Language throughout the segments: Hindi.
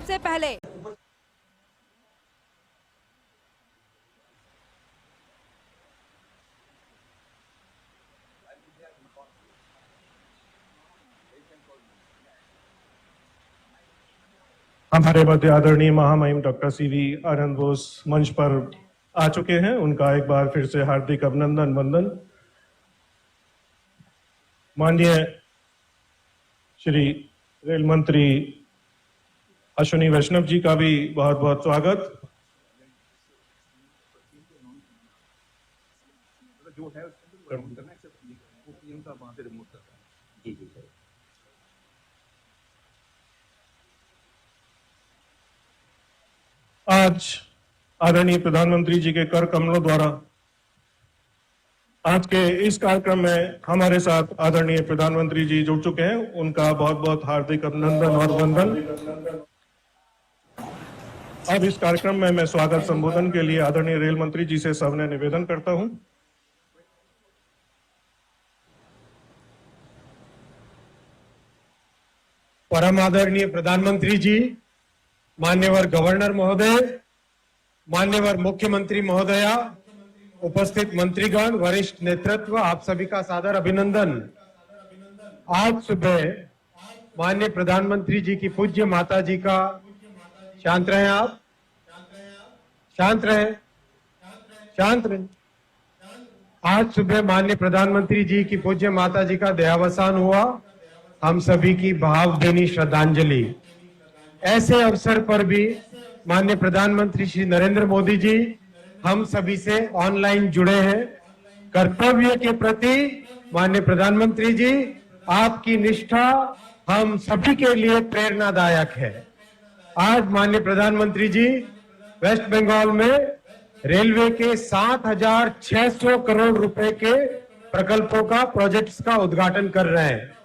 सबसे पहले हमारे मध्य आदरणीय महामहिम डॉक्टर सीवी आनंद बोस मंच पर आ चुके हैं। उनका एक बार फिर से हार्दिक अभिनंदन वंदन। माननीय श्री रेल मंत्री अश्विनी वैष्णव जी का भी बहुत बहुत स्वागत। आज आदरणीय प्रधानमंत्री जी के कर कमलों द्वारा आज के इस कार्यक्रम में हमारे साथ आदरणीय प्रधानमंत्री जी जुड़ चुके हैं। उनका बहुत बहुत हार्दिक अभिनंदन और वंदन। अब इस कार्यक्रम में मैं स्वागत संबोधन के लिए आदरणीय रेल मंत्री जी से सविनय निवेदन करता हूं। परम आदरणीय प्रधानमंत्री जी, मान्यवर गवर्नर महोदय, मान्यवर मुख्यमंत्री महोदया, उपस्थित मंत्रीगण, वरिष्ठ नेतृत्व, आप सभी का सादर अभिनंदन। आज सुबह माननीय प्रधानमंत्री जी की पूज्य माता जी का, शांत रहें आप, शांत रहें, शांत रहें। आज सुबह माननीय प्रधानमंत्री जी की पूज्य माता जी का देहावसान हुआ। हम सभी की भावभीनी श्रद्धांजलि। ऐसे अवसर पर भी माननीय प्रधानमंत्री श्री नरेंद्र मोदी जी हम सभी से ऑनलाइन जुड़े हैं। कर्तव्य के प्रति माननीय प्रधानमंत्री जी, आपकी निष्ठा हम सभी के लिए प्रेरणादायक है। आज माननीय प्रधानमंत्री जी वेस्ट बंगाल में रेलवे के 7,600 करोड़ रुपए के प्रकल्पों का, प्रोजेक्ट्स का उद्घाटन कर रहे हैं।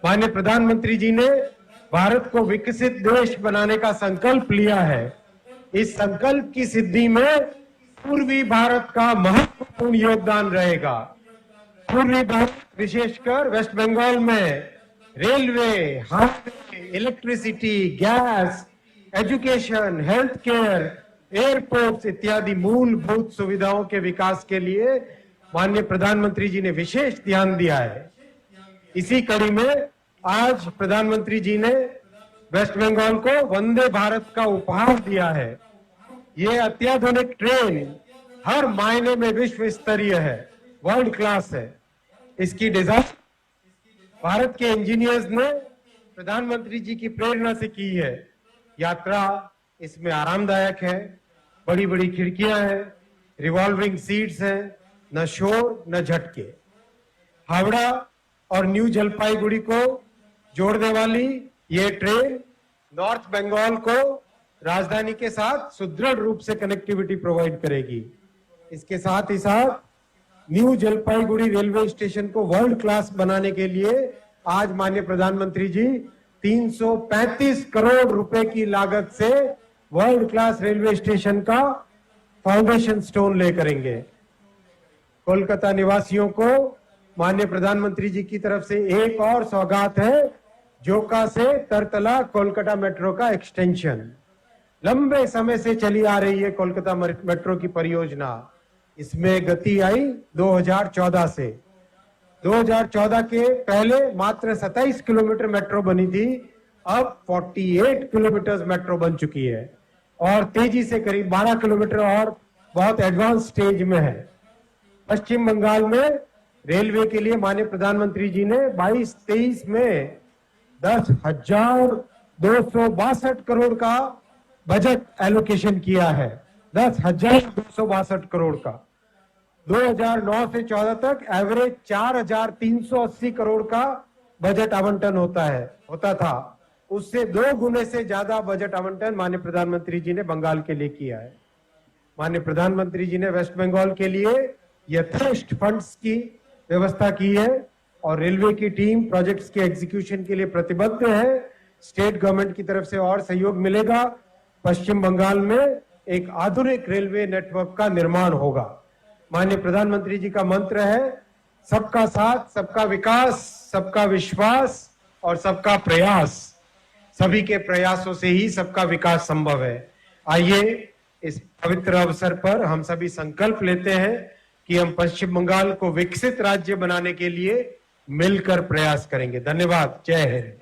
माननीय प्रधानमंत्री जी ने भारत को विकसित देश बनाने का संकल्प लिया है। इस संकल्प की सिद्धि में पूर्वी भारत का महत्वपूर्ण योगदान रहेगा। पूर्वी भारत, विशेषकर वेस्ट बंगाल में railway, highway, electricity, gas, education, health care, airports इत्यादि मूलभूत सुविधाओं के विकास के लिए माननीय प्रधानमंत्री जी ने विशेष ध्यान दिया है। इसी कड़ी में आज प्रधानमंत्री जी ने वेस्ट बंगाल को वंदे भारत का उपहार दिया है। ये अत्याधुनिक ट्रेन हर मायने में विश्व स्तरीय है, वर्ल्ड क्लास है। इसकी डिजाइन भारत के इंजीनियर्स ने प्रधानमंत्री जी की प्रेरणा से की है। यात्रा इसमें आरामदायक है, बड़ी बड़ी खिड़कियां हैं, रिवॉल्विंग सीट्स हैं, न शोर न झटके। हावड़ा और न्यू जलपाईगुड़ी को जोड़ने वाली ये ट्रेन नॉर्थ बंगाल को राजधानी के साथ सुदृढ़ रूप से कनेक्टिविटी प्रोवाइड करेगी। इसके साथ ही साथ न्यू जलपाईगुड़ी रेलवे स्टेशन को वर्ल्ड क्लास बनाने के लिए आज माननीय प्रधानमंत्री जी 335 करोड़ रुपए की लागत से वर्ल्ड क्लास रेलवे स्टेशन का फाउंडेशन स्टोन ले करेंगे। कोलकाता निवासियों को माननीय प्रधानमंत्री जी की तरफ से एक और सौगात है, जोका से तरतला कोलकाता मेट्रो का एक्सटेंशन। लंबे समय से चली आ रही है कोलकाता मेट्रो की परियोजना। इसमें गति आई 2014 से। 2014 के पहले मात्र 27 किलोमीटर मेट्रो बनी थी, अब 48 किलोमीटर मेट्रो बन चुकी है और तेजी से करीब 12 किलोमीटर और बहुत एडवांस स्टेज में है। पश्चिम बंगाल में रेलवे के लिए माननीय प्रधानमंत्री जी ने 22-23 में 10,262 करोड़ का बजट एलोकेशन किया है। 10,262 करोड़ का। 2009 से 14 तक एवरेज 4,380 करोड़ का बजट आवंटन होता था। उससे 2 गुने से ज्यादा बजट आवंटन माननीय प्रधानमंत्री जी ने बंगाल के लिए किया है। माननीय प्रधानमंत्री जी ने वेस्ट बंगाल के लिए यथेष्ट फंड्स की व्यवस्था की है और रेलवे की टीम प्रोजेक्ट्स के एग्जीक्यूशन के लिए प्रतिबद्ध है। स्टेट गवर्नमेंट की तरफ से और सहयोग मिलेगा। पश्चिम बंगाल में एक आधुनिक रेलवे नेटवर्क का निर्माण होगा। माननीय प्रधानमंत्री जी का मंत्र है, सबका साथ, सबका विकास, सबका विश्वास और सबका प्रयास। सभी के प्रयासों से ही सबका विकास संभव है। आइए इस पवित्र अवसर पर हम सभी संकल्प लेते हैं कि हम पश्चिम बंगाल को विकसित राज्य बनाने के लिए मिलकर प्रयास करेंगे। धन्यवाद। जय हिंद।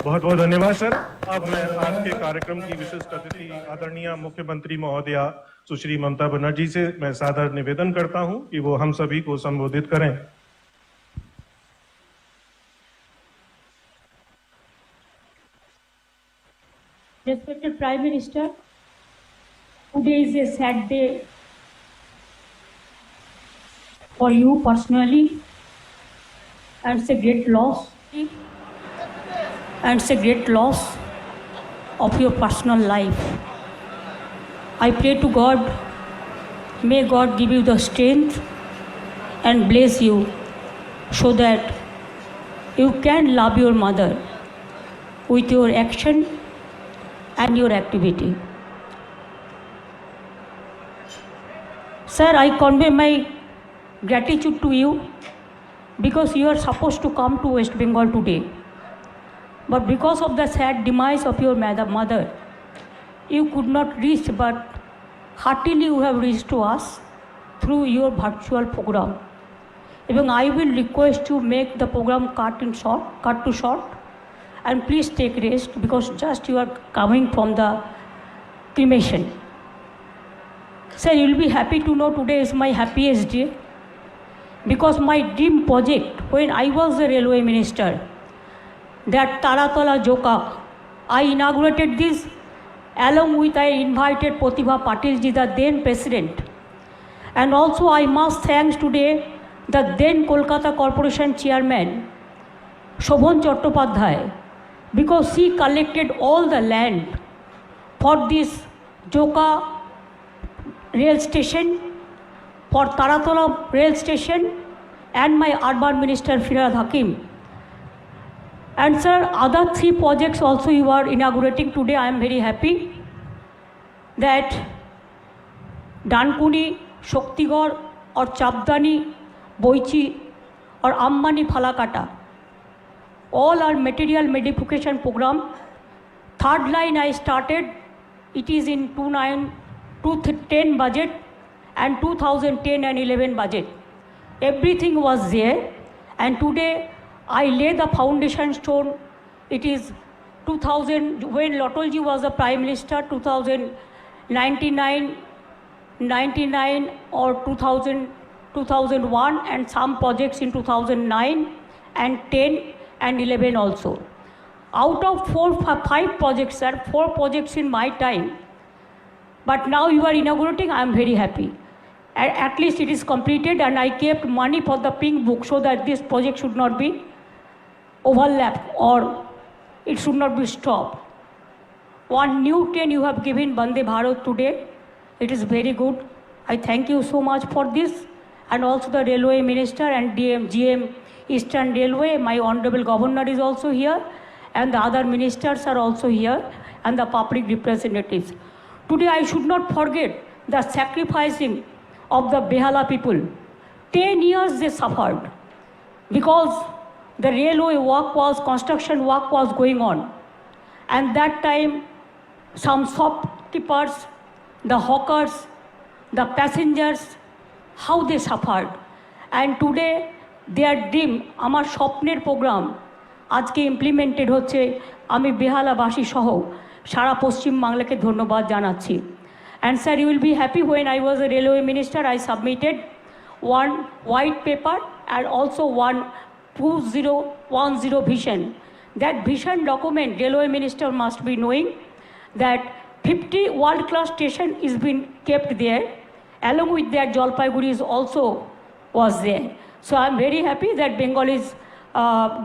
बहुत बहुत धन्यवाद सर। अब मैं आज के कार्यक्रम की विशिष्ट अतिथि आदरणीय मुख्यमंत्री महोदया सुश्री ममता बनर्जी से मैं सादर निवेदन करता हूं कि वो हम सभी को संबोधित करें। Respected Prime Minister, today is a sad day for you personally, and it's a great loss. And it's a great loss of your personal life. I pray to God, may God give you the strength and bless you so that you can love your mother with your action and your activity. Sir, I convey my gratitude to you because you are supposed to come to West Bengal today. But because of the sad demise of your mother, you could not reach, but heartily you have reached to us through your virtual program. Even I will request you make the program cut to short, and please take rest because just you are coming from the cremation. Sir, you will be happy to know today is my happiest day because my dream project when I was the railway minister, that Taratala Joka, I inaugurated this along with I invited Pratibha Patilji, the then president. And also I must thank today the then Kolkata Corporation chairman, Shobhan Chattopadhyay, because he collected all the land for this Joka rail station, for Taratala rail station, and my urban minister Firhad Hakim. And sir, other 3 projects also you are inaugurating today. I am very happy that Dankuni, Shaktigor or Chapdani, Boichi or Ammani Phalakata, all are material modification program. 3rd line I started, it is in 2010 budget and 2010 and 11 budget. Everything was there, and today I lay the foundation stone. It is 2000, when Lotolji was the Prime Minister, 2099 or 2000, 2001, and some projects in 2009 and 10 and 11 also. Out of 5 projects, sir, 4 projects in my time. But now you are inaugurating, I am very happy. At least it is completed, and I kept money for the pink book so that this project should not be overlap or it should not be stopped. One new train you have given Vande Bharat today. It is very good. I thank you so much for this, and also the railway minister and GM Eastern Railway. My honorable governor is also here, and the other ministers are also here, and the public representatives. Today I should not forget the sacrificing of the Behala people. 10 years they suffered because the railway work was, construction work was going on. And that time, some shopkeepers, the hawkers, the passengers, how they suffered. And today, their dream, আমার স্বপ্নের প্রোগ্রাম আজকে ইমপ্লিমেন্টেড হচ্ছে। আমি বেহালাবাসী সহ সারা পশ্চিম বাংলাকে ধন্যবাদ জানাচ্ছি। And sir, you will be happy when I was a railway minister, I submitted one white paper and also one 2010 vision. That vision document, railway minister must be knowing that 50 world-class station is being kept there. Along with that, Jalpaiguri is also was there. So I'm very happy that Bengal is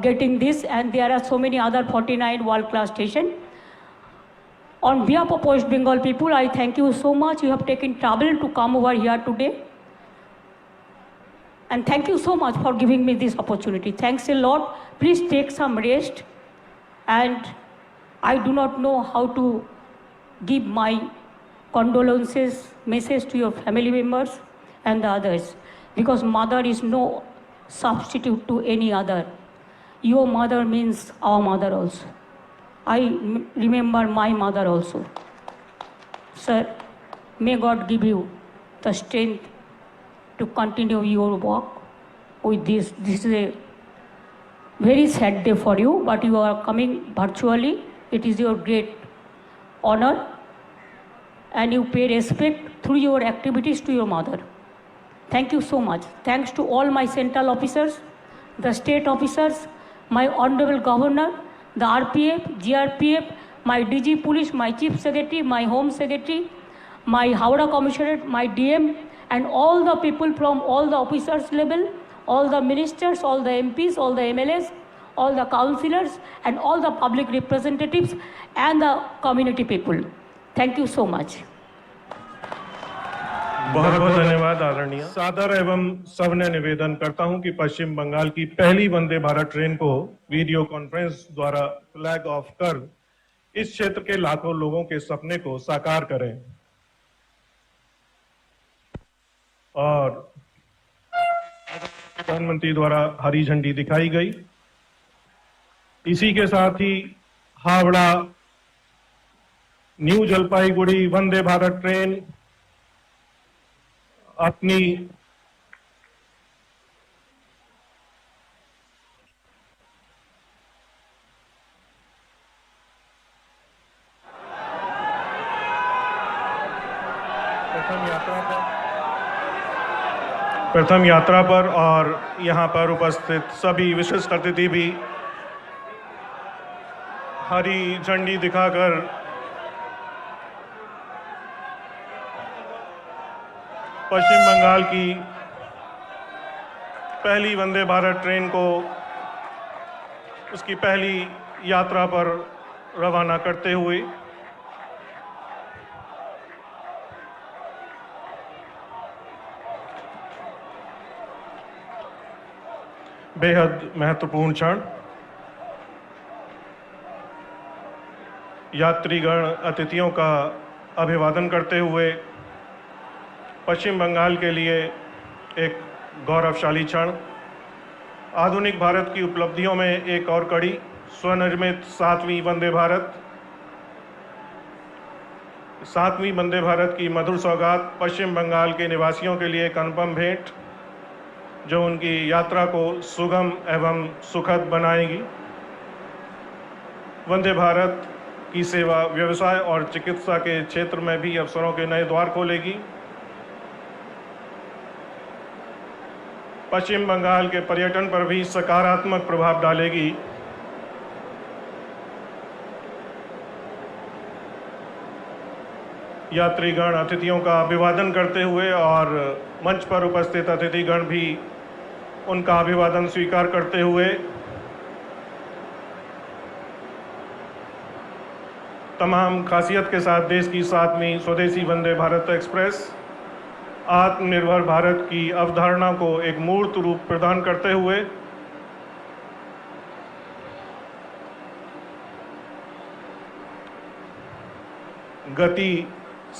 getting this, and there are so many other 49 world-class stations. On behalf of West Bengal people, I thank you so much. You have taken trouble to come over here today. And thank you so much for giving me this opportunity. Thanks a lot. Please take some rest. And I do not know how to give my condolences message to your family members and the others, because mother is no substitute to any other. your mother means our mother also. I remember my mother also. Sir, may God give you the strength to continue your work with this. This is a very sad day for you, but you are coming virtually. It is your great honor, and you pay respect through your activities to your mother. Thank you so much. Thanks to all my central officers, the state officers, my honorable governor, the RPF, GRPF, my DG police, my chief secretary, my home secretary, my Howrah commissioner, my DM, and all the people from all the officers level, all the ministers, all the MPs, all the MLAs, all the councillors, and all the public representatives and the community people. Thank you so much. बहुत बहुत धन्यवाद आदरणीय। सादर एवं सविनय निवेदन करता हूं कि पश्चिम बंगाल की पहली वंदे भारत ट्रेन को वीडियो कॉन्फ्रेंस द्वारा फ्लैग ऑफ कर इस क्षेत्र के लाखों लोगों के सपने को साकार करें। और प्रधानमंत्री द्वारा हरी झंडी दिखाई गई। इसी के साथ ही हावड़ा न्यू जलपाईगुड़ी वंदे भारत ट्रेन अपनी प्रथम यात्रा पर और यहां पर उपस्थित सभी विशिष्ट अतिथि भी हरी झंडी दिखाकर पश्चिम बंगाल की पहली वंदे भारत ट्रेन को उसकी पहली यात्रा पर रवाना करते हुए बेहद महत्वपूर्ण क्षण। यात्रीगण अतिथियों का अभिवादन करते हुए पश्चिम बंगाल के लिए एक गौरवशाली क्षण। आधुनिक भारत की उपलब्धियों में एक और कड़ी, स्वनिर्मित 7वीं वंदे भारत। 7वीं वंदे भारत की मधुर सौगात पश्चिम बंगाल के निवासियों के लिए एक अनुपम भेंट, जो उनकी यात्रा को सुगम एवं सुखद बनाएगी। वंदे भारत की सेवा व्यवसाय और चिकित्सा के क्षेत्र में भी अवसरों के नए द्वार खोलेगी। पश्चिम बंगाल के पर्यटन पर भी सकारात्मक प्रभाव डालेगी। यात्रीगण अतिथियों का अभिवादन करते हुए और मंच पर उपस्थित अतिथिगण भी उनका अभिवादन स्वीकार करते हुए तमाम खासियत के साथ देश की 7वीं स्वदेशी वंदे भारत एक्सप्रेस आत्मनिर्भर भारत की अवधारणा को एक मूर्त रूप प्रदान करते हुए गति,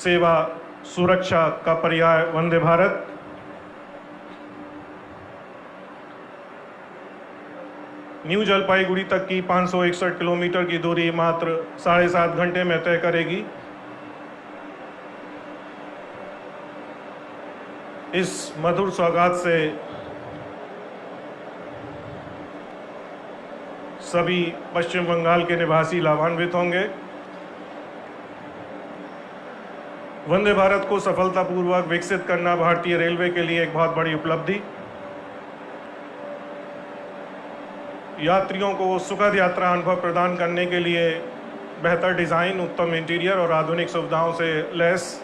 सेवा, सुरक्षा का पर्याय वंदे भारत न्यू जलपाईगुड़ी तक की 561 किलोमीटर की दूरी मात्र 7.5 घंटे में तय करेगी। इस मधुर सौगात से सभी पश्चिम बंगाल के निवासी लाभान्वित होंगे। वंदे भारत को सफलतापूर्वक विकसित करना भारतीय रेलवे के लिए एक बहुत बड़ी उपलब्धि। यात्रियों को सुखद यात्रा अनुभव प्रदान करने के लिए बेहतर डिज़ाइन, उत्तम इंटीरियर और आधुनिक सुविधाओं से लैस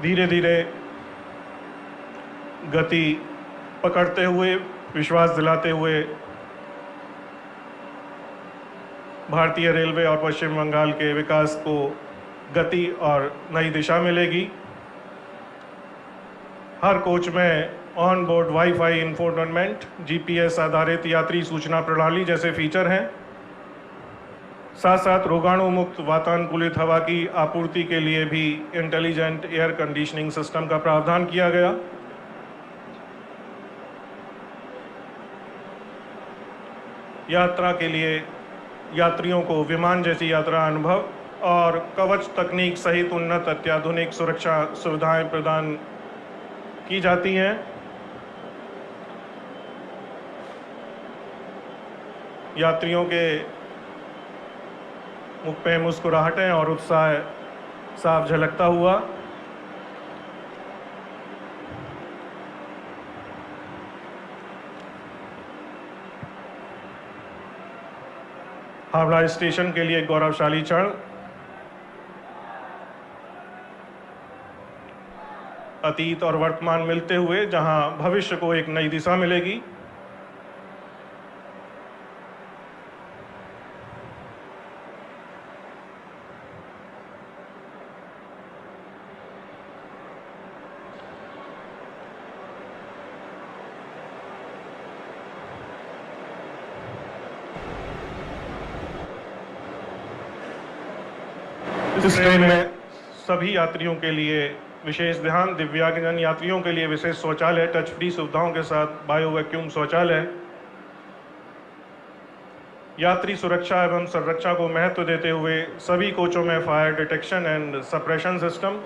धीरे धीरे गति पकड़ते हुए, विश्वास दिलाते हुए भारतीय रेलवे और पश्चिम बंगाल के विकास को गति और नई दिशा मिलेगी। हर कोच में on board wifi infotainment, GPS आधारित यात्री सूचना प्रणाली जैसे फीचर हैं। साथ साथ रोगाणु मुक्त वातानुकूलित हवा की आपूर्ति के लिए भी इंटेलिजेंट एयर कंडीशनिंग सिस्टम का प्रावधान किया गया। यात्रा के लिए यात्रियों को विमान जैसी यात्रा अनुभव और कवच तकनीक सहित उन्नत अत्याधुनिक सुरक्षा सुविधाएं प्रदान की जाती हैं। यात्रियों के मुख पे मुस्कुराहटें और उत्साह साफ झलकता हुआ। हावड़ा स्टेशन के लिए गौरवशाली क्षण। अतीत और वर्तमान मिलते हुए जहां भविष्य को एक नई दिशा मिलेगी। इस ट्रेन में सभी यात्रियों के लिए विशेष ध्यान, दिव्यांगजन यात्रियों के लिए विशेष शौचालय, टच फ्री सुविधाओं के साथ बायो वैक्यूम शौचालय। यात्री सुरक्षा एवं संरक्षा को महत्व देते हुए सभी कोचों में fire detection and suppression system.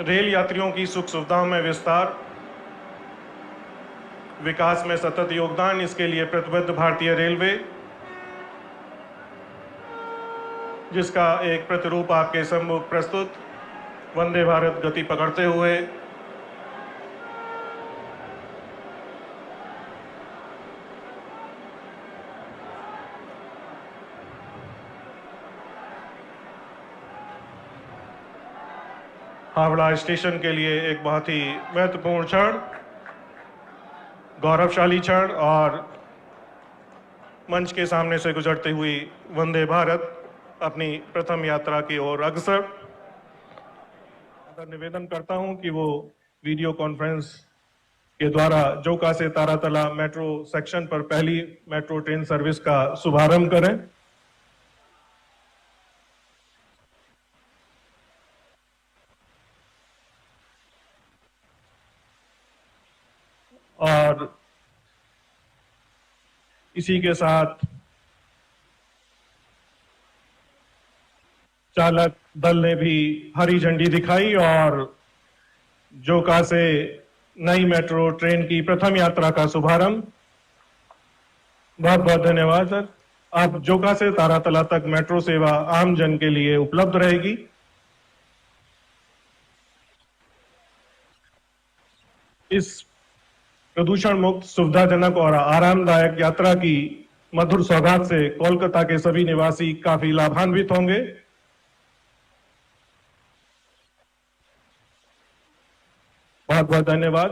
Rail यात्रियों की सुख सुविधाओं में विस्तार, विकास में सतत योगदान, इसके लिए प्रतिबद्ध भारतीय रेलवे, जिसका एक प्रतिरूप आपके सम्मुख प्रस्तुत। वंदे भारत गति पकड़ते हुए हावड़ा स्टेशन के लिए एक बहुत ही महत्वपूर्ण क्षण, गौरवशाली क्षण। और मंच के सामने से गुजरती हुई वंदे भारत अपनी प्रथम यात्रा की ओर अग्रसर। निवेदन करता हूं कि वो वीडियो कॉन्फ्रेंस के द्वारा जोका से तारातला मेट्रो सेक्शन पर पहली मेट्रो ट्रेन सर्विस का शुभारंभ करें। और इसी के साथ चालक दल ने भी हरी झंडी दिखाई और जोका से नई मेट्रो ट्रेन की प्रथम यात्रा का शुभारंभ। बहुत बहुत धन्यवाद सर। अब जोका से तारातला तक मेट्रो सेवा आम जन के लिए उपलब्ध रहेगी। इस प्रदूषण मुक्त, सुविधाजनक और आरामदायक यात्रा की मधुर सौगात से कोलकाता के सभी निवासी काफी लाभान्वित होंगे। बहुत बहुत धन्यवाद।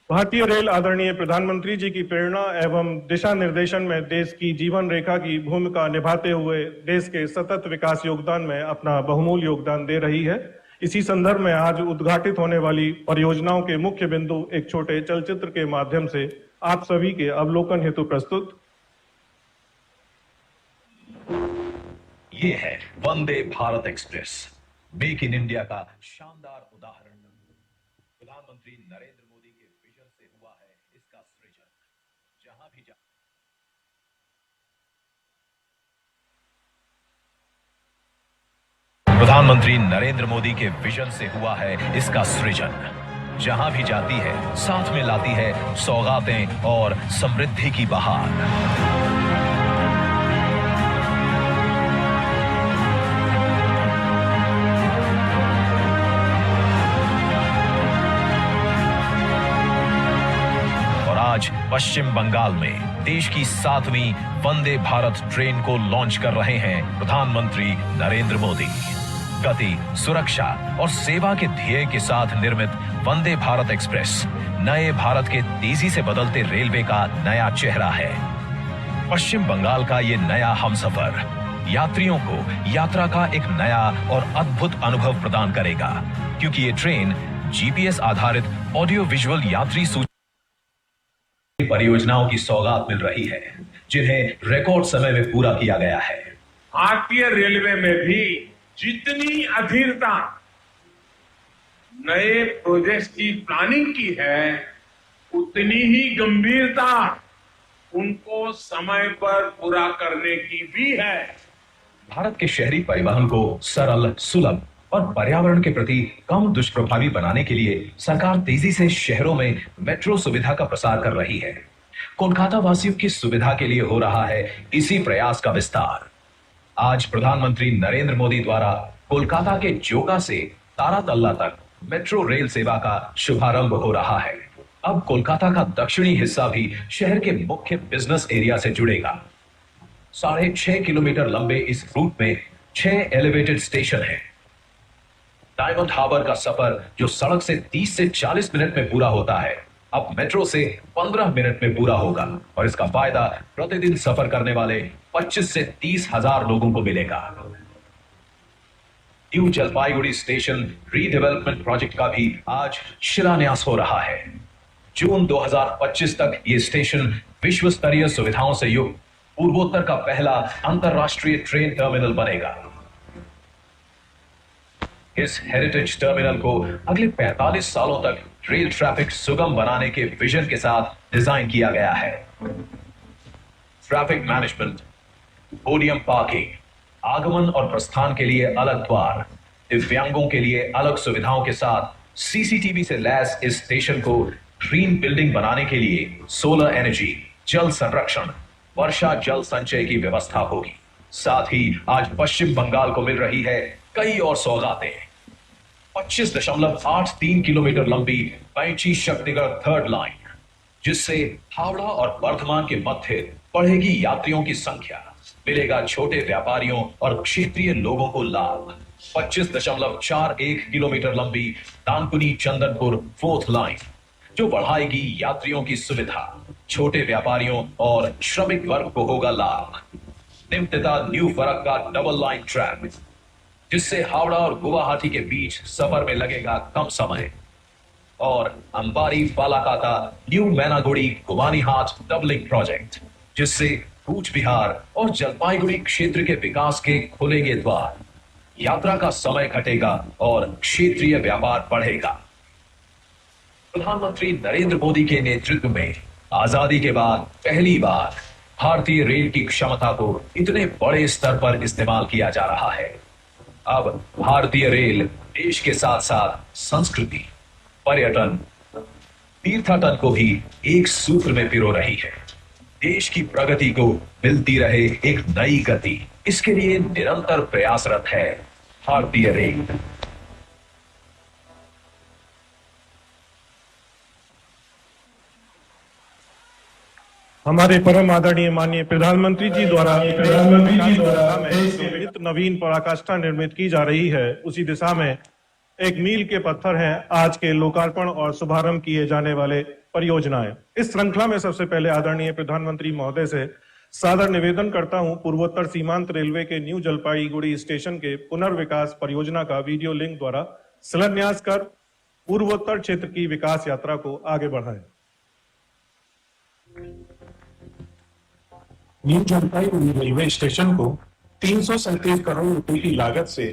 भारतीय रेल आदरणीय प्रधानमंत्री जी की प्रेरणा एवं दिशा निर्देशन में देश की जीवन रेखा की भूमिका निभाते हुए देश के सतत विकास योगदान में अपना बहुमूल्य योगदान दे रही है। इसी संदर्भ में आज उद्घाटित होने वाली परियोजनाओं के मुख्य बिंदु एक छोटे चलचित्र के माध्यम से आप सभी के अवलोकन हेतु प्रस्तुत। ये है Vande Bharat express, make in India का शानदार उदाहरण। प्रधानमंत्री नरेंद्र मोदी के विजन से हुआ है इसका सृजन। जहां भी प्रधानमंत्री नरेंद्र मोदी के विजन से हुआ है इसका सृजन। जहां भी जाती है साथ में लाती है सौगातें और समृद्धि की बहार। आज पश्चिम बंगाल में देश की 7वीं वंदे भारत ट्रेन को लॉन्च कर रहे हैं प्रधानमंत्री नरेंद्र मोदी। गति, सुरक्षा और सेवा के ध्येय के साथ निर्मित वंदे भारत एक्सप्रेस नए भारत के तेजी से बदलते रेलवे का नया चेहरा है। पश्चिम बंगाल का ये नया हमसफर यात्रियों को यात्रा का एक नया और अद्भुत अनुभव प्रदान करेगा, क्योंकि ये ट्रेन जीपीएस आधारित ऑडियो विजुअल यात्री सूची परियोजनाओं की सौगात मिल रही है, जिन्हें रिकॉर्ड समय में पूरा किया गया है। भारतीय रेलवे में भी जितनी अधीरता नए प्रोजेक्ट्स की प्लानिंग की है, उतनी ही गंभीरता उनको समय पर पूरा करने की भी है। भारत के शहरी परिवहन को सरल, सुलभ और पर्यावरण के प्रति कम दुष्प्रभावी बनाने के लिए सरकार तेजी से शहरों में मेट्रो सुविधा का प्रसार कर रही है। कोलकाता वासियों की सुविधा के लिए हो रहा है इसी प्रयास का विस्तार। आज प्रधानमंत्री नरेंद्र मोदी द्वारा कोलकाता के जोगा से तारातल्ला तक मेट्रो रेल सेवा का शुभारंभ हो रहा है। अब कोलकाता का दक्षिणी हिस्सा भी शहर के मुख्य बिजनेस एरिया से जुड़ेगा। 6.5 किलोमीटर लंबे इस रूट में 6 एलिवेटेड स्टेशन हैं। डायमंड हार्बर का सफर जो सड़क से 30 से 40 मिनट में पूरा होता है, अब मेट्रो से 15 मिनट में पूरा होगा और इसका फायदा प्रतिदिन सफर करने वाले 25 से 30 हजार लोगों को मिलेगा। New Jalpaiguri station redevelopment project का भी आज शिलान्यास हो रहा है। जून 2025 तक ये स्टेशन विश्व स्तरीय सुविधाओं से युक्त पूर्वोत्तर का पहला अंतरराष्ट्रीय ट्रेन टर्मिनल बनेगा। इस हेरिटेज टर्मिनल को अगले 45 सालों तक रेल ट्रैफिक सुगम बनाने के विजन के साथ डिजाइन किया गया है। ट्रैफिक मैनेजमेंट, पोडियम पार्किंग, आगमन और प्रस्थान के लिए अलग द्वार, दिव्यांगों के लिए अलग सुविधाओं के साथ सीसीटीवी से लैस इस स्टेशन को ग्रीन बिल्डिंग बनाने के लिए सोलर एनर्जी, जल संरक्षण, वर्षा जल संचय की व्यवस्था होगी। साथ ही आज पश्चिम बंगाल को मिल रही है कई और सौगातें। 25.83 किलोमीटर लंबी पैंची शक्तिगढ़ थर्ड लाइन, जिससे हावड़ा और वर्धमान के मध्य बढ़ेगी यात्रियों की संख्या, मिलेगा छोटे व्यापारियों और क्षेत्रीय लोगों को लाभ। 25.41 किलोमीटर लंबी दानकुनी चंदनपुर फोर्थ लाइन, जो बढ़ाएगी यात्रियों की सुविधा, छोटे व्यापारियों और श्रमिक वर्ग को होगा लाभ। निम्तिता new Farakka double line track, जिससे हावड़ा और गुवाहाटी के बीच सफर में लगेगा कम समय। और अंबारी फालाकाता न्यू मैनागुड़ी गुवानीहाट डबलिंग प्रोजेक्ट, जिससे कूच बिहार और जलपाईगुड़ी क्षेत्र के विकास के खुलेंगे द्वार। यात्रा का समय घटेगा और क्षेत्रीय व्यापार बढ़ेगा। प्रधानमंत्री नरेंद्र मोदी के नेतृत्व में आजादी के बाद पहली बार भारतीय रेल की क्षमता को इतने बड़े स्तर पर इस्तेमाल किया जा रहा है। अब भारतीय रेल देश के साथ साथ संस्कृति, पर्यटन, तीर्थाटन को भी एक सूत्र में पिरो रही है। देश की प्रगति को मिलती रहे एक नई गति, इसके लिए निरंतर प्रयासरत है भारतीय रेल। हमारे परम आदरणीय माननीय प्रधानमंत्री जी द्वारा नित नवीन पराकाष्ठा निर्मित की जा रही है, उसी दिशा में एक मील के पत्थर हैं आज के लोकार्पण और शुभारंभ किए जाने वाले परियोजनाएं। इस श्रृंखला में सबसे पहले आदरणीय प्रधानमंत्री महोदय से सादर निवेदन करता हूं पूर्वोत्तर सीमांत रेलवे के न्यू जलपाईगुड़ी स्टेशन के पुनर्विकास परियोजना का वीडियो लिंक द्वारा शिलान्यास कर पूर्वोत्तर क्षेत्र की विकास यात्रा को आगे बढ़ाएं। न्यू जलपाईगुड़ी रेलवे स्टेशन को 337 करोड़ रुपए की लागत से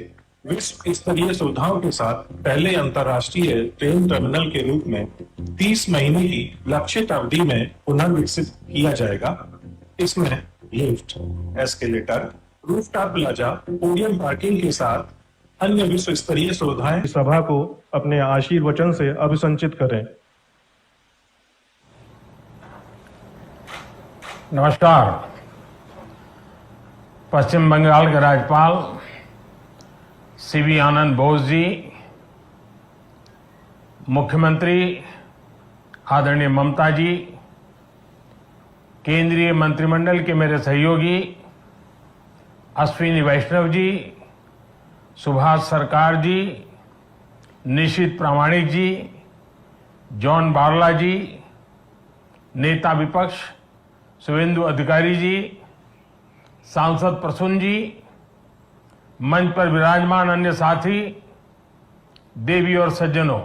विश्व स्तरीय सुविधाओं के साथ पहले अंतर्राष्ट्रीय ट्रेन टर्मिनल के रूप में 30 महीने की लक्षित अवधि में पुनर्विकसित किया जाएगा। इसमें lift, escalator, rooftop plaza, podium parking के साथ अन्य विश्व स्तरीय सुविधाएं। सभा को अपने आशीर्वचन से अभिसंचित करें। नमस्कार। पश्चिम बंगाल के राज्यपाल सीवी आनंद बोस जी, मुख्यमंत्री आदरणीय ममता जी, केंद्रीय मंत्रिमंडल के मेरे सहयोगी अश्विनी वैष्णव जी, सुभाष सरकार जी, निशित प्रामाणिक जी, जॉन बारला जी, नेता विपक्ष शुभेंदु अधिकारी जी, सांसद प्रसून जी, मंच पर विराजमान अन्य साथी, देवी और सज्जनों,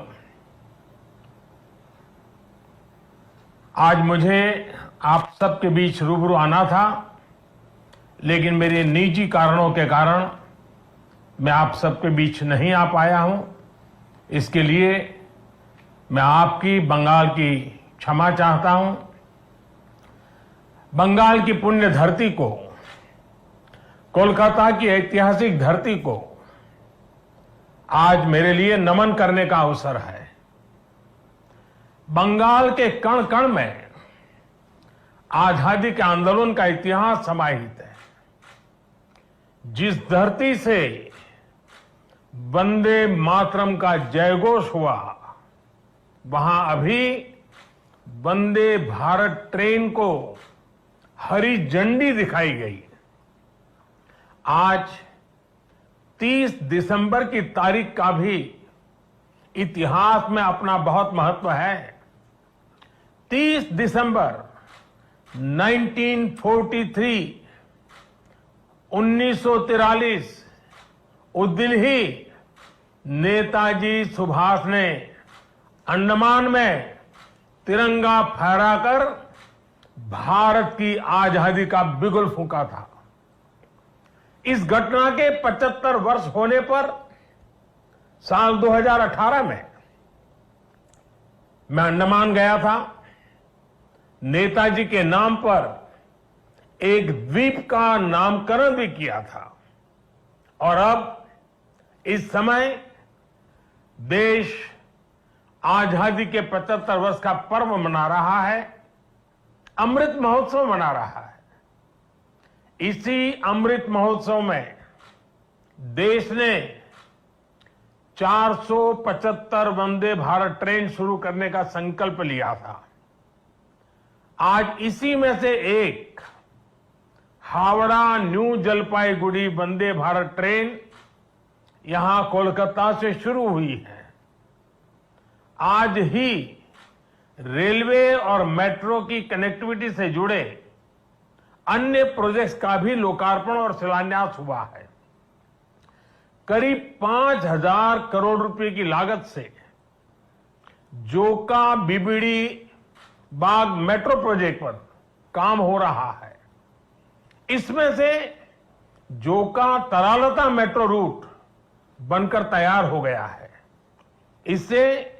आज मुझे आप सबके बीच रूबरू आना था, लेकिन मेरे निजी कारणों के कारण मैं आप सबके बीच नहीं आ पाया हूं। इसके लिए मैं आपकी, बंगाल की क्षमा चाहता हूं। बंगाल की पुण्य धरती को, कोलकाता की ऐतिहासिक धरती को आज मेरे लिए नमन करने का अवसर है। बंगाल के कण कण में आजादी के आंदोलन का इतिहास समाहित है। जिस धरती से वंदे मातरम का जयघोष हुआ, वहां अभी वंदे भारत ट्रेन को हरी झंडी दिखाई गई। आज 30 दिसंबर की तारीख का भी इतिहास में अपना बहुत महत्व है। 30 दिसंबर 1943, 1943, उस दिन ही नेताजी सुभाष ने अंडमान में तिरंगा फहराकर भारत की आजादी का बिगुल फूंका था। इस घटना के 75 वर्ष होने पर साल 2018 में मैं अंडमान गया था। नेताजी के नाम पर एक द्वीप का नामकरण भी किया था। और अब इस समय देश आजादी के 75 वर्ष का पर्व मना रहा है, अमृत महोत्सव मना रहा है। इसी अमृत महोत्सव में देश ने 475 वंदे भारत ट्रेन शुरू करने का संकल्प लिया था। आज इसी में से एक हावड़ा न्यू जलपाईगुड़ी वंदे भारत ट्रेन यहां कोलकाता से शुरू हुई है। आज ही रेलवे और मेट्रो की कनेक्टिविटी से जुड़े अन्य प्रोजेक्ट्स का भी लोकार्पण और शिलान्यास हुआ है। करीब 5,000 करोड़ रुपए की लागत से जोका बीबीडी बाग मेट्रो प्रोजेक्ट पर काम हो रहा है। इसमें से जोका तरालता मेट्रो रूट बनकर तैयार हो गया है। इससे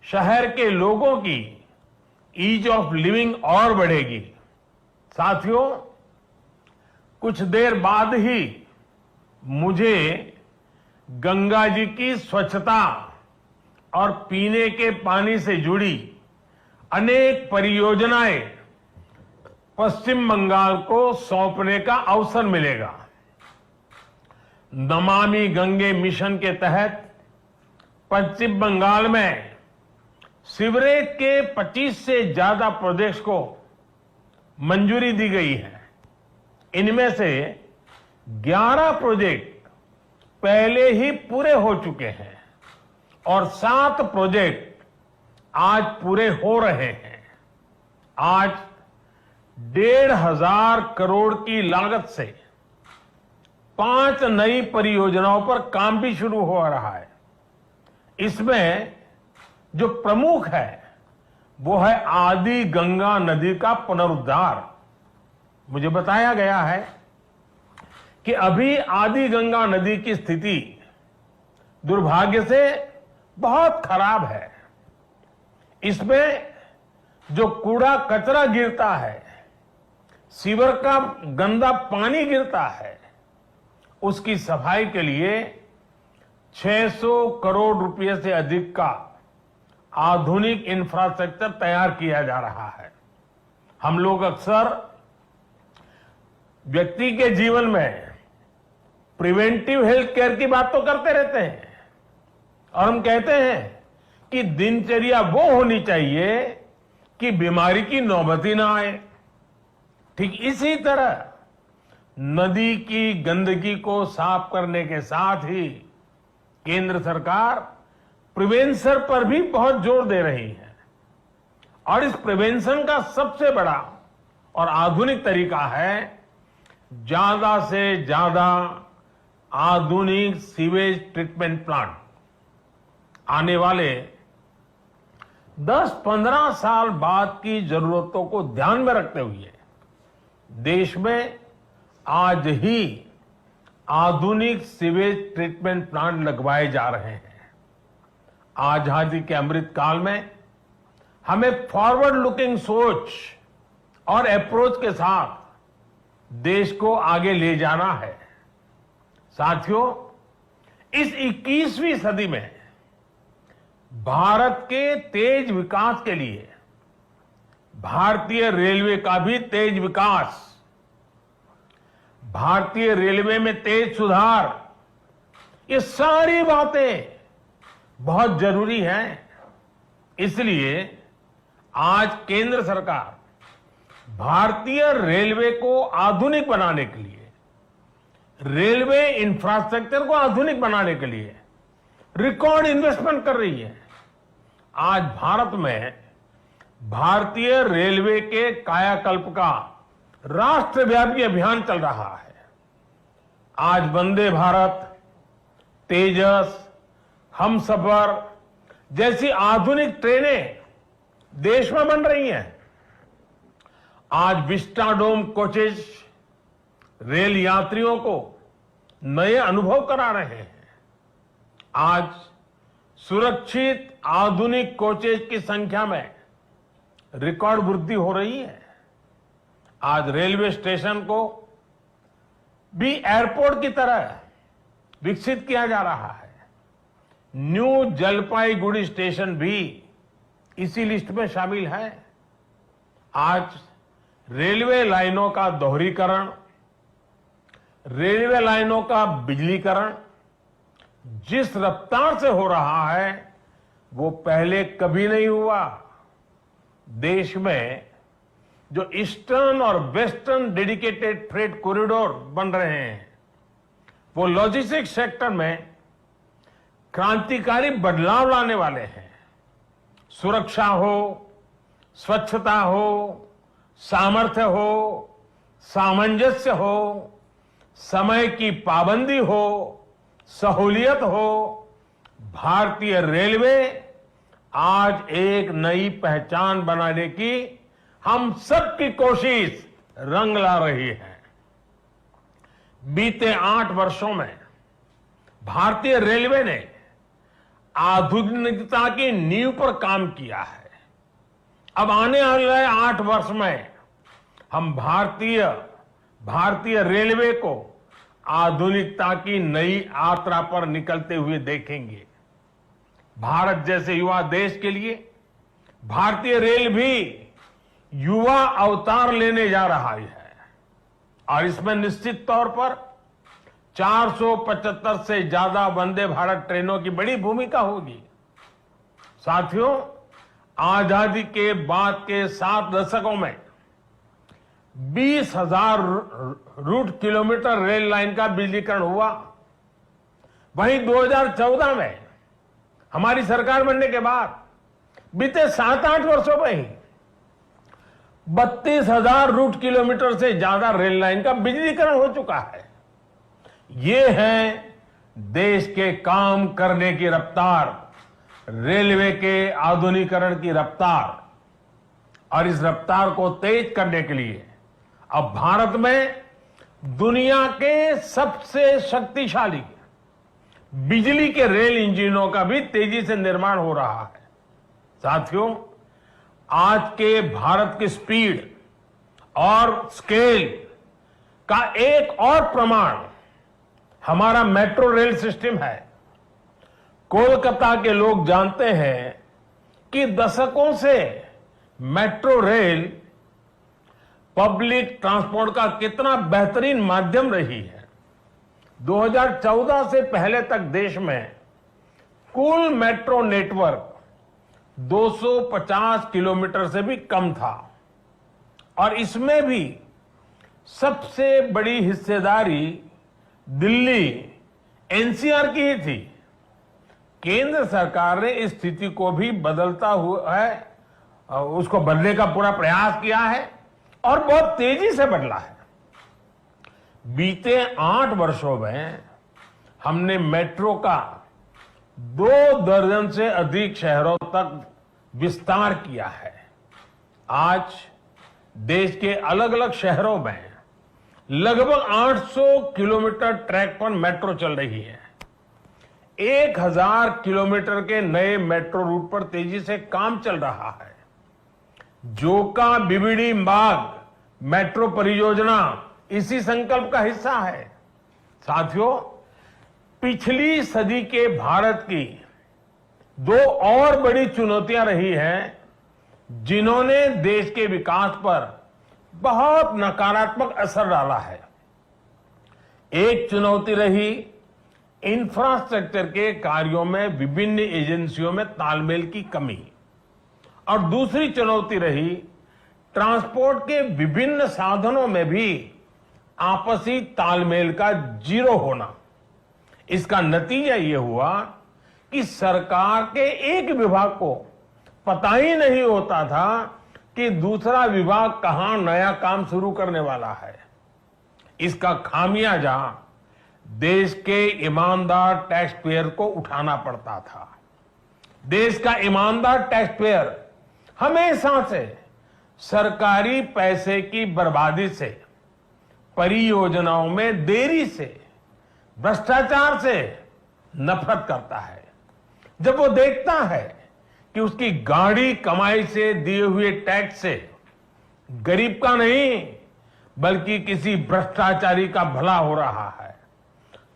शहर के लोगों की ईज ऑफ लिविंग और बढ़ेगी। साथियों, कुछ देर बाद ही मुझे गंगा जी की स्वच्छता और पीने के पानी से जुड़ी अनेक परियोजनाएं पश्चिम बंगाल को सौंपने का अवसर मिलेगा। नमामि गंगे मिशन के तहत पश्चिम बंगाल में सीवरेज के 25 से ज्यादा प्रोजेक्ट्स को मंजूरी दी गई है। इनमें से 11 प्रोजेक्ट पहले ही पूरे हो चुके हैं और 7 प्रोजेक्ट आज पूरे हो रहे हैं। आज 1,500 करोड़ की लागत से 5 नई परियोजनाओं पर काम भी शुरू हो रहा है। इसमें जो प्रमुख है वो है आदि गंगा नदी का पुनरुद्धार। मुझे बताया गया है कि अभी आदि गंगा नदी की स्थिति दुर्भाग्य से बहुत खराब है। इसमें जो कूड़ा कचरा गिरता है, सीवर का गंदा पानी गिरता है, उसकी सफाई के लिए 600 करोड़ रुपए से अधिक का आधुनिक इंफ्रास्ट्रक्चर तैयार किया जा रहा है। हम लोग अक्सर व्यक्ति के जीवन में प्रिवेंटिव हेल्थ केयर की बात तो करते रहते हैं और हम कहते हैं कि दिनचर्या वो होनी चाहिए कि बीमारी की नौबत ही ना आए। ठीक इसी तरह नदी की गंदगी को साफ करने के साथ ही केंद्र सरकार प्रिवेंशन पर भी बहुत जोर दे रही है। और इस प्रिवेंशन का सबसे बड़ा और आधुनिक तरीका है ज्यादा से ज्यादा आधुनिक सीवेज ट्रीटमेंट प्लांट। आने वाले 10-15 साल बाद की जरूरतों को ध्यान में रखते हुए देश में आज ही आधुनिक सीवेज ट्रीटमेंट प्लांट लगवाए जा रहे हैं। आजादी के अमृत काल में हमें फॉरवर्ड लुकिंग सोच और अप्रोच के साथ देश को आगे ले जाना है। साथियों, इस 21वीं सदी में भारत के तेज विकास के लिए भारतीय रेलवे का भी तेज विकास, भारतीय रेलवे में तेज सुधार, ये सारी बातें बहुत जरूरी हैं। इसलिए आज केंद्र सरकार भारतीय रेलवे को आधुनिक बनाने के लिए, रेलवे इंफ्रास्ट्रक्चर को आधुनिक बनाने के लिए रिकॉर्ड इन्वेस्टमेंट कर रही है। आज भारत में भारतीय रेलवे के कायाकल्प का राष्ट्रव्यापी अभियान चल रहा है। आज वंदे भारत, तेजस, हमसफर जैसी आधुनिक ट्रेनें देश में बन रही हैं। आज विस्टाडोम कोचेज रेल यात्रियों को नए अनुभव करा रहे हैं। आज सुरक्षित आधुनिक कोचेज की संख्या में रिकॉर्ड वृद्धि हो रही है। आज रेलवे स्टेशन को भी एयरपोर्ट की तरह विकसित किया जा रहा है। न्यू जलपाईगुड़ी स्टेशन भी इसी लिस्ट में शामिल है। आज रेलवे लाइनों का दोहरीकरण, रेलवे लाइनों का बिजलीकरण जिस रफ्तार से हो रहा है वो पहले कभी नहीं हुआ। देश में जो ईस्टर्न और वेस्टर्न डेडिकेटेड फ्रेट कॉरिडोर बन रहे हैं वो लॉजिस्टिक्स सेक्टर में क्रांतिकारी बदलाव लाने वाले हैं। सुरक्षा हो, स्वच्छता हो, सामर्थ्य हो, सामंजस्य हो, समय की पाबंदी हो, सहूलियत हो, भारतीय रेलवे आज एक नई पहचान बनाने की हम सबकी कोशिश रंग ला रही है। बीते 8 वर्षों में भारतीय रेलवे ने आधुनिकता की नींव पर काम किया है। अब आने वाले 8 वर्ष में हम भारतीय रेलवे को आधुनिकता की नई यात्रा पर निकलते हुए देखेंगे। भारत जैसे युवा देश के लिए भारतीय रेल भी युवा अवतार लेने जा रहा है और इसमें निश्चित तौर पर 475 से ज्यादा वंदे भारत ट्रेनों की बड़ी भूमिका होगी। साथियों, आजादी के बाद के 7 दशकों में 20,000 रूट किलोमीटर रेल लाइन का बिजलीकरण हुआ। वहीं 2014 में हमारी सरकार बनने के बाद बीते 7-8 वर्षों में ही 32,000 रूट किलोमीटर से ज्यादा रेल लाइन का बिजलीकरण हो चुका है। ये है देश के काम करने की रफ्तार, रेलवे के आधुनिकीकरण की रफ्तार। और इस रफ्तार को तेज करने के लिए अब भारत में दुनिया के सबसे शक्तिशाली बिजली के रेल इंजनों का भी तेजी से निर्माण हो रहा है। साथियों, आज के भारत की स्पीड और स्केल का एक और प्रमाण हमारा मेट्रो रेल सिस्टम है। कोलकाता के लोग जानते हैं कि दशकों से मेट्रो रेल पब्लिक ट्रांसपोर्ट का कितना बेहतरीन माध्यम रही है। 2014 से पहले तक देश में कुल मेट्रो नेटवर्क 250 किलोमीटर से भी कम था और इसमें भी सबसे बड़ी हिस्सेदारी दिल्ली एनसीआर की ही थी। केंद्र सरकार ने इस स्थिति को भी बदलता हुआ है, उसको बदलने का पूरा प्रयास किया है और बहुत तेजी से बदला है। बीते 8 वर्षों में हमने मेट्रो का 2 दर्जन से अधिक शहरों तक विस्तार किया है। आज देश के अलग अलग शहरों में लगभग 800 किलोमीटर ट्रैक पर मेट्रो चल रही है। 1000 किलोमीटर के नए मेट्रो रूट पर तेजी से काम चल रहा है। जोका बीबीडी मार्ग मेट्रो परियोजना इसी संकल्प का हिस्सा है। साथियों, पिछली सदी के भारत की 2 और बड़ी चुनौतियां रही हैं, जिन्होंने देश के विकास पर बहुत नकारात्मक असर डाला है। एक चुनौती रही इंफ्रास्ट्रक्चर के कार्यों में विभिन्न एजेंसियों में तालमेल की कमी, और दूसरी चुनौती रही ट्रांसपोर्ट के विभिन्न साधनों में भी आपसी तालमेल का जीरो होना। इसका नतीजा यह हुआ कि सरकार के एक विभाग को पता ही नहीं होता था कि दूसरा विभाग कहां नया काम शुरू करने वाला है। इसका खामियाजा देश के ईमानदार टैक्स पेयर को उठाना पड़ता था। देश का ईमानदार टैक्स पेयर हमेशा से सरकारी पैसे की बर्बादी से, परियोजनाओं में देरी से, भ्रष्टाचार से नफरत करता है। जब वो देखता है कि उसकी गाढ़ी कमाई से दिए हुए टैक्स से गरीब का नहीं बल्कि किसी भ्रष्टाचारी का भला हो रहा है,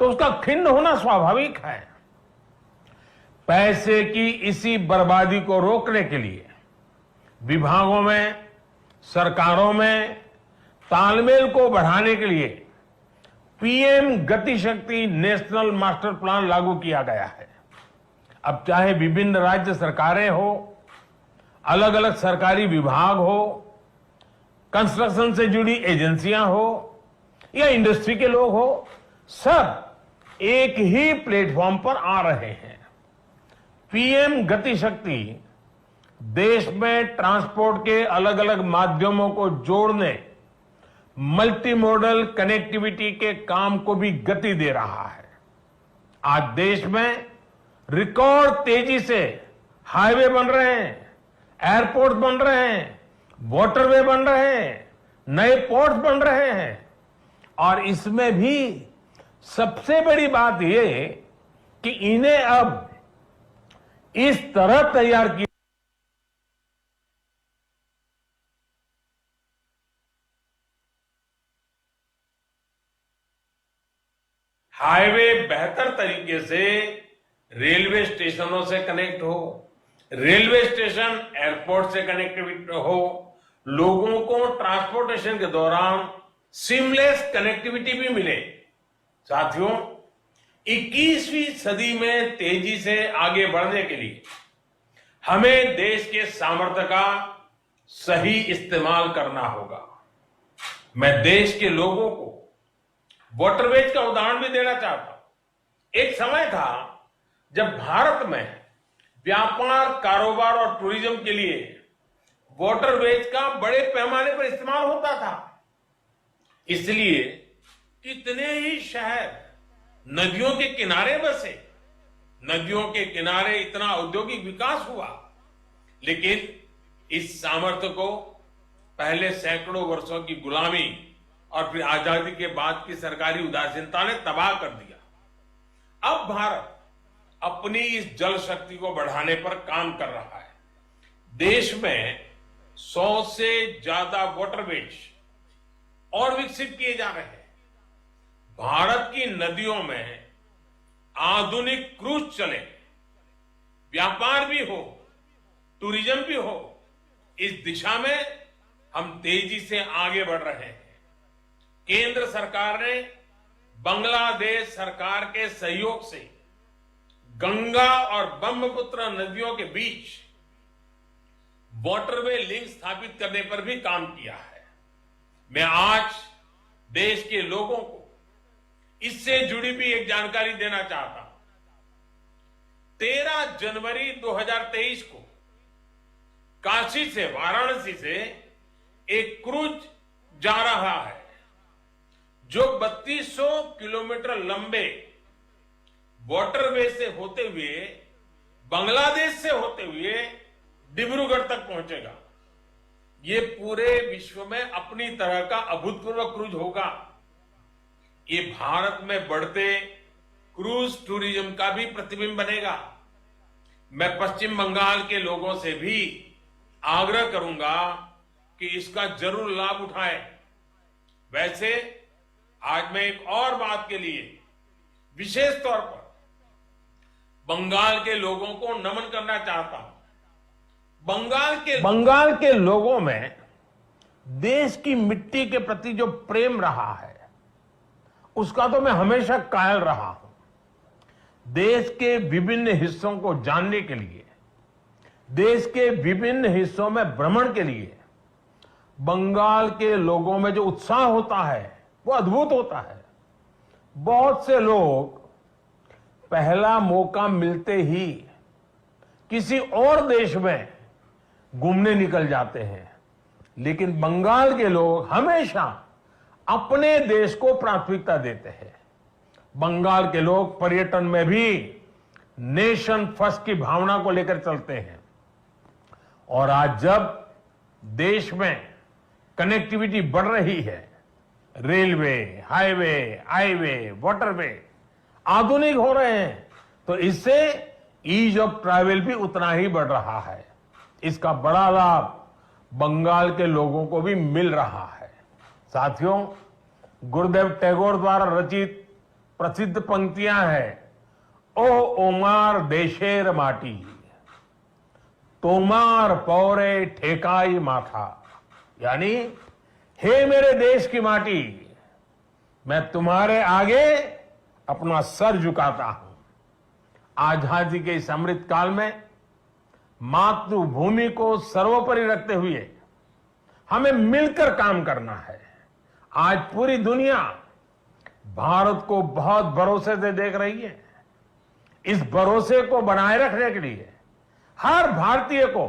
तो उसका खिन्न होना स्वाभाविक है। पैसे की इसी बर्बादी को रोकने के लिए विभागों में, सरकारों में तालमेल को बढ़ाने के लिए पीएम गति शक्ति नेशनल मास्टर प्लान लागू किया गया है। अब चाहे विभिन्न राज्य सरकारें हो, अलग अलग सरकारी विभाग हो, कंस्ट्रक्शन से जुड़ी एजेंसियां हो या इंडस्ट्री के लोग हो, सब एक ही प्लेटफॉर्म पर आ रहे हैं। पीएम गति शक्ति देश में ट्रांसपोर्ट के अलग अलग माध्यमों को जोड़ने, मल्टी मॉडल कनेक्टिविटी के काम को भी गति दे रहा है। आज देश में रिकॉर्ड तेजी से हाईवे बन रहे हैं, एयरपोर्ट बन रहे हैं, वाटरवे बन रहे हैं, नए पोर्ट्स बन रहे हैं, और इसमें भी सबसे बड़ी बात यह कि इन्हें अब इस तरह तैयार किया हाईवे बेहतर तरीके से रेलवे स्टेशनों से कनेक्ट हो, रेलवे स्टेशन एयरपोर्ट से कनेक्टिविटी हो, लोगों को ट्रांसपोर्टेशन के दौरान सीमलेस कनेक्टिविटी भी मिले। साथियों, 21वीं सदी में तेजी से आगे बढ़ने के लिए हमें देश के सामर्थ्य का सही इस्तेमाल करना होगा। मैं देश के लोगों को वाटरवेज का उदाहरण भी देना चाहता हूं। एक समय था जब भारत में व्यापार, कारोबार और टूरिज्म के लिए वाटरवेज का बड़े पैमाने पर इस्तेमाल होता था। इसलिए कितने ही शहर नदियों के किनारे बसे, नदियों के किनारे इतना औद्योगिक विकास हुआ, लेकिन इस सामर्थ्य को पहले सैकड़ों वर्षों की गुलामी और फिर आजादी के बाद की सरकारी उदासीनता ने तबाह कर दिया। अब भारत अपनी इस जल शक्ति को बढ़ाने पर काम कर रहा है। देश में 100 से ज्यादा वाटरवेज और विकसित किए जा रहे हैं। भारत की नदियों में आधुनिक क्रूज चले, व्यापार भी हो, टूरिज्म भी हो, इस दिशा में हम तेजी से आगे बढ़ रहे हैं। केंद्र सरकार ने बांग्लादेश सरकार के सहयोग से गंगा और ब्रह्मपुत्र नदियों के बीच वाटरवे लिंक स्थापित करने पर भी काम किया है। मैं आज देश के लोगों को इससे जुड़ी भी एक जानकारी देना चाहता हूं। 13 जनवरी 2023 को काशी से, वाराणसी से एक क्रूज जा रहा है, जो 3200 किलोमीटर लंबे वाटरवे से होते हुए बांग्लादेश से होते हुए डिब्रूगढ़ तक पहुंचेगा। ये पूरे विश्व में अपनी तरह का अभूतपूर्व क्रूज होगा। ये भारत में बढ़ते क्रूज टूरिज्म का भी प्रतिबिंब बनेगा। मैं पश्चिम बंगाल के लोगों से भी आग्रह करूंगा कि इसका जरूर लाभ उठाएं। वैसे आज मैं एक और बात के लिए विशेष तौर पर बंगाल के लोगों को नमन करना चाहता हूं। बंगाल के लोगों में देश की मिट्टी के प्रति जो प्रेम रहा है, उसका तो मैं हमेशा कायल रहा हूं। देश के विभिन्न हिस्सों को जानने के लिए, देश के विभिन्न हिस्सों में भ्रमण के लिए बंगाल के लोगों में जो उत्साह होता है वो अद्भुत होता है। बहुत से लोग पहला मौका मिलते ही किसी और देश में घूमने निकल जाते हैं, लेकिन बंगाल के लोग हमेशा अपने देश को प्राथमिकता देते हैं। बंगाल के लोग पर्यटन में भी नेशन फर्स्ट की भावना को लेकर चलते हैं। और आज जब देश में कनेक्टिविटी बढ़ रही है, रेलवे, हाईवे, वाटरवे आधुनिक हो रहे हैं, तो इससे ईज ऑफ ट्रैवल भी उतना ही बढ़ रहा है। इसका बड़ा लाभ बंगाल के लोगों को भी मिल रहा है। साथियों, गुरुदेव टैगोर द्वारा रचित प्रसिद्ध पंक्तियां हैं, ओ ओमार देशेर माटी, तोमार पौरे ठेकाई माथा, यानी हे मेरे देश की माटी, मैं तुम्हारे आगे अपना सर झुकाता हूं। आजादी के इस अमृत काल में मातृभूमि को सर्वोपरि रखते हुए हमें मिलकर काम करना है। आज पूरी दुनिया भारत को बहुत भरोसे से देख रही है। इस भरोसे को बनाए रखने के लिए हर भारतीय को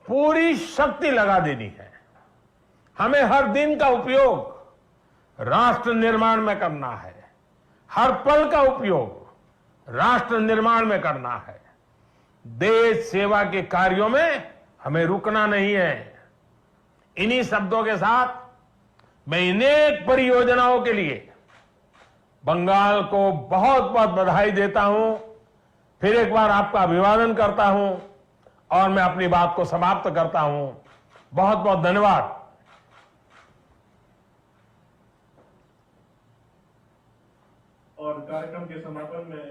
पूरी शक्ति लगा देनी है। हमें हर दिन का उपयोग राष्ट्र निर्माण में करना है, हर पल का उपयोग राष्ट्र निर्माण में करना है। देश सेवा के कार्यों में हमें रुकना नहीं है। इन्हीं शब्दों के साथ मैं अनेक परियोजनाओं के लिए बंगाल को बहुत बहुत बधाई देता हूं। फिर एक बार आपका अभिवादन करता हूं और मैं अपनी बात को समाप्त करता हूं। बहुत बहुत धन्यवाद। और कार्यक्रम के समापन में